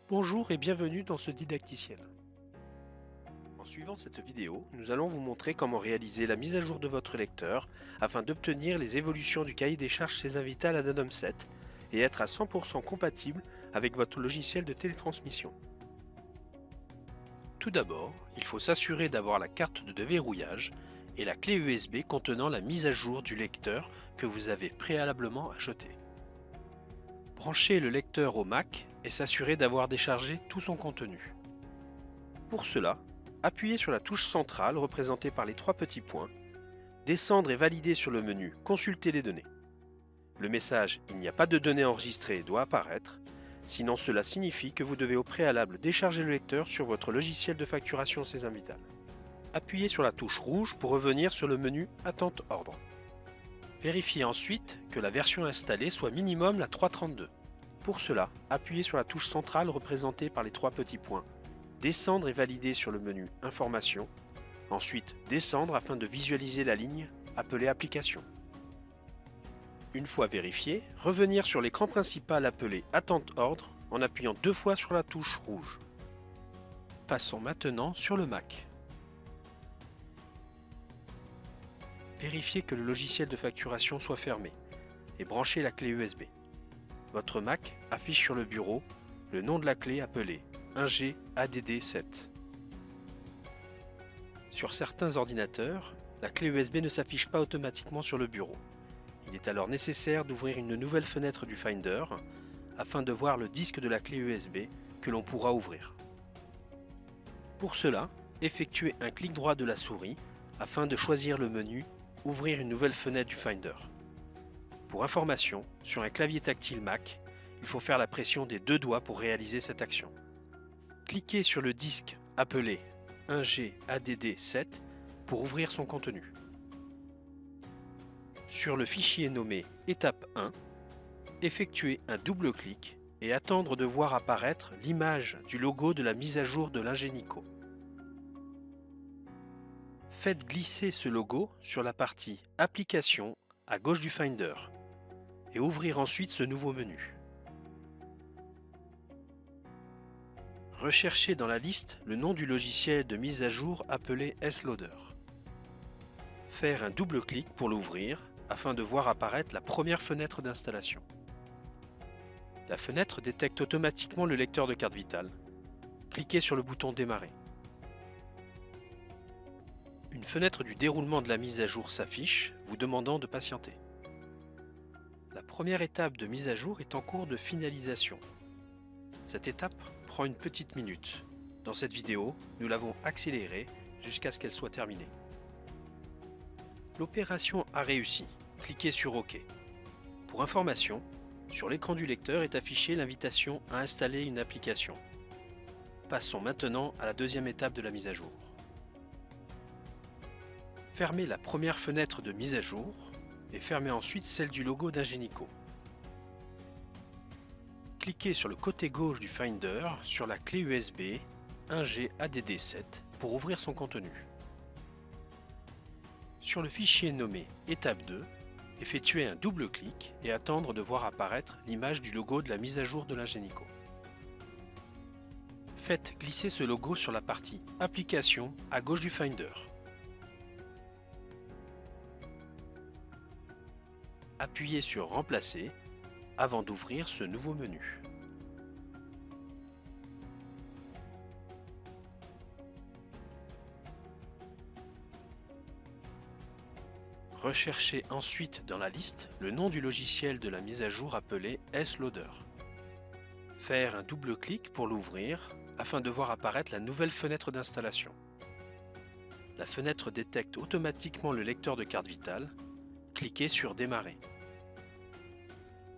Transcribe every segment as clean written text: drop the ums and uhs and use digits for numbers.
Bonjour et bienvenue dans ce didacticiel. En suivant cette vidéo, nous allons vous montrer comment réaliser la mise à jour de votre lecteur afin d'obtenir les évolutions du cahier des charges César Vital Addendum 7 et être à 100% compatible avec votre logiciel de télétransmission. Tout d'abord, il faut s'assurer d'avoir la carte de déverrouillage et la clé USB contenant la mise à jour du lecteur que vous avez préalablement acheté. Branchez le lecteur au Mac et s'assurer d'avoir déchargé tout son contenu. Pour cela, appuyez sur la touche centrale représentée par les trois petits points, descendre et valider sur le menu Consulter les données. Le message « Il n'y a pas de données enregistrées » doit apparaître, sinon cela signifie que vous devez au préalable décharger le lecteur sur votre logiciel de facturation César Vital. Appuyez sur la touche rouge pour revenir sur le menu Attente ordre. Vérifiez ensuite que la version installée soit minimum la 3.32. Pour cela, appuyez sur la touche centrale représentée par les trois petits points, descendre et valider sur le menu Information, ensuite descendre afin de visualiser la ligne appelée Application. Une fois vérifié, revenir sur l'écran principal appelé Attente ordre en appuyant deux fois sur la touche rouge. Passons maintenant sur le Mac. Vérifiez que le logiciel de facturation soit fermé et branchez la clé USB. Votre Mac affiche sur le bureau le nom de la clé appelée 1G ADD7. Sur certains ordinateurs, la clé USB ne s'affiche pas automatiquement sur le bureau. Il est alors nécessaire d'ouvrir une nouvelle fenêtre du Finder afin de voir le disque de la clé USB que l'on pourra ouvrir. Pour cela, effectuez un clic droit de la souris afin de choisir le menu « Ouvrir une nouvelle fenêtre du Finder ». Pour information, sur un clavier tactile Mac, il faut faire la pression des deux doigts pour réaliser cette action. Cliquez sur le disque appelé 1G ADD7 pour ouvrir son contenu. Sur le fichier nommé Étape 1, effectuez un double clic et attendre de voir apparaître l'image du logo de la mise à jour de l'Ingenico. Faites glisser ce logo sur la partie Applications à gauche du Finder et ouvrir ensuite ce nouveau menu. Recherchez dans la liste le nom du logiciel de mise à jour appelé S-Loader. Faire un double clic pour l'ouvrir afin de voir apparaître la première fenêtre d'installation. La fenêtre détecte automatiquement le lecteur de carte vitale. Cliquez sur le bouton Démarrer. Une fenêtre du déroulement de la mise à jour s'affiche, vous demandant de patienter. La première étape de mise à jour est en cours de finalisation. Cette étape prend une petite minute. Dans cette vidéo, nous l'avons accélérée jusqu'à ce qu'elle soit terminée. L'opération a réussi. Cliquez sur OK. Pour information, sur l'écran du lecteur est affichée l'invitation à installer une application. Passons maintenant à la deuxième étape de la mise à jour. Fermez la première fenêtre de mise à jour et fermez ensuite celle du logo d'Ingenico. Cliquez sur le côté gauche du Finder sur la clé USB 1G ADD7 pour ouvrir son contenu. Sur le fichier nommé Étape 2, effectuez un double clic et attendre de voir apparaître l'image du logo de la mise à jour de l'Ingenico. Faites glisser ce logo sur la partie Applications à gauche du Finder. Appuyez sur Remplacer avant d'ouvrir ce nouveau menu. Recherchez ensuite dans la liste le nom du logiciel de la mise à jour appelé S-Loader. Faire un double clic pour l'ouvrir afin de voir apparaître la nouvelle fenêtre d'installation. La fenêtre détecte automatiquement le lecteur de carte vitale. Cliquez sur Démarrer.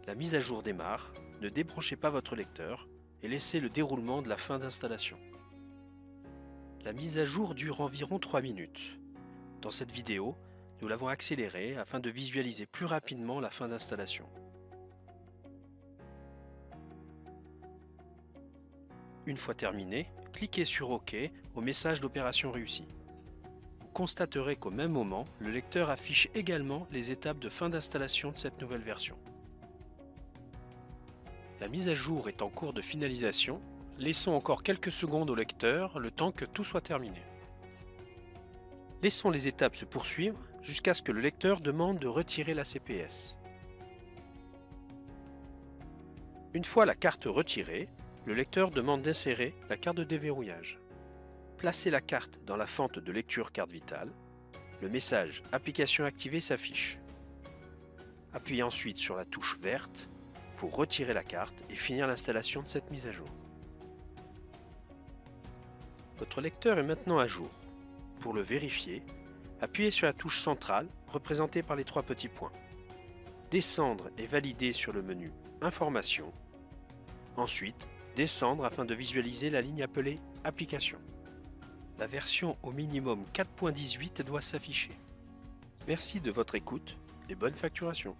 La mise à jour démarre, ne débranchez pas votre lecteur et laissez le déroulement de la fin d'installation. La mise à jour dure environ 3 minutes. Dans cette vidéo, nous l'avons accélérée afin de visualiser plus rapidement la fin d'installation. Une fois terminé, cliquez sur OK au message d'opération réussie. Vous constaterez qu'au même moment, le lecteur affiche également les étapes de fin d'installation de cette nouvelle version. La mise à jour est en cours de finalisation, Laissons encore quelques secondes au lecteur, le temps que tout soit terminé. Laissons les étapes se poursuivre jusqu'à ce que le lecteur demande de retirer la CPS. Une fois la carte retirée, le lecteur demande d'insérer la carte de déverrouillage. Placez la carte dans la fente de lecture carte vitale. Le message « Application activée » s'affiche. Appuyez ensuite sur la touche verte pour retirer la carte et finir l'installation de cette mise à jour. Votre lecteur est maintenant à jour. Pour le vérifier, appuyez sur la touche centrale représentée par les 3 petits points. Descendre et valider sur le menu Informations. Ensuite, descendre afin de visualiser la ligne appelée Application. La version au minimum 4.18 doit s'afficher. Merci de votre écoute et bonne facturation.